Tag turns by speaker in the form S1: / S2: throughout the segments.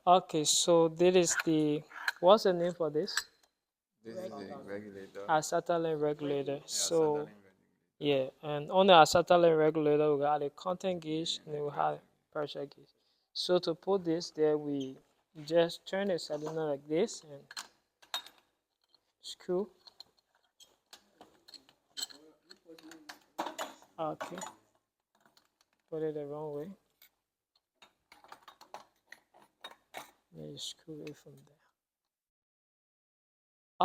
S1: Okay, so this is the, what's the name for this?
S2: This is the regulator.
S1: Acetylene regulator.
S2: Yeah,
S1: So
S2: acetylene regulator.
S1: yeah, and on the acetylene regulator, we got a content gauge and then we have pressure gauge. So to put this there, we just turn the cylinder like this and screw. Okay, put it the wrong way. Then you screw it from there.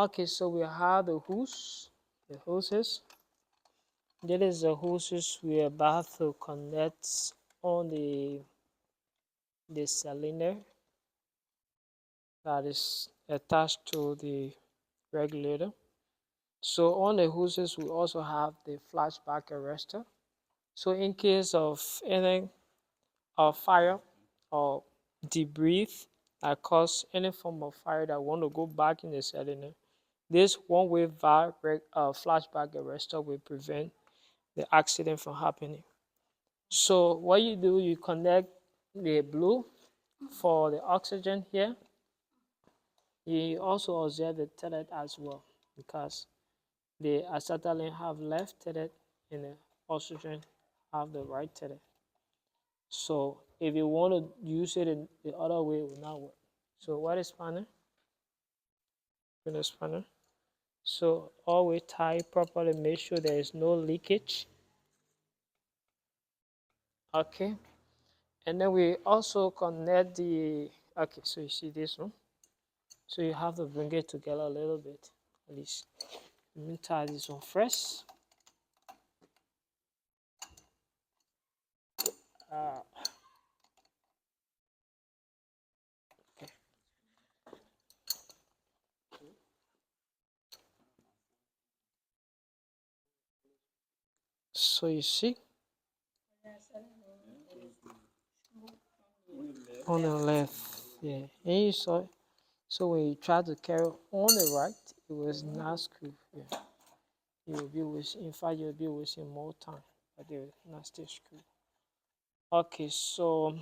S1: Okay, so we have the hose, the hoses. That is the hoses we are about to connect on the cylinder that is attached to the regulator. So on the hoses, we also have the flashback arrestor. So in case of any fire or debris that cause any form of fire that want to go back in the cylinder, this one-way valve flashback arrestor will prevent the accident from happening. So what you do, you connect the blue for the oxygen here. You also observe the thread as well because the acetylene have left thread and the oxygen have the right thread. So if you want to use it in the other way, it will not work. So what is spanner? With a spanner. So always tie properly, make sure there is no leakage. Okay. And then we also connect the, okay, so you see this one. So you have to bring it together a little bit, at least. Let me tie this one first. Uh, okay. So you see, on the left, yeah, and you saw it. So when you try to carry on the right, it was not screw. Yeah, you will be wasting. In fact, you'll be wasting more time, but they will not stay screw. Okay, so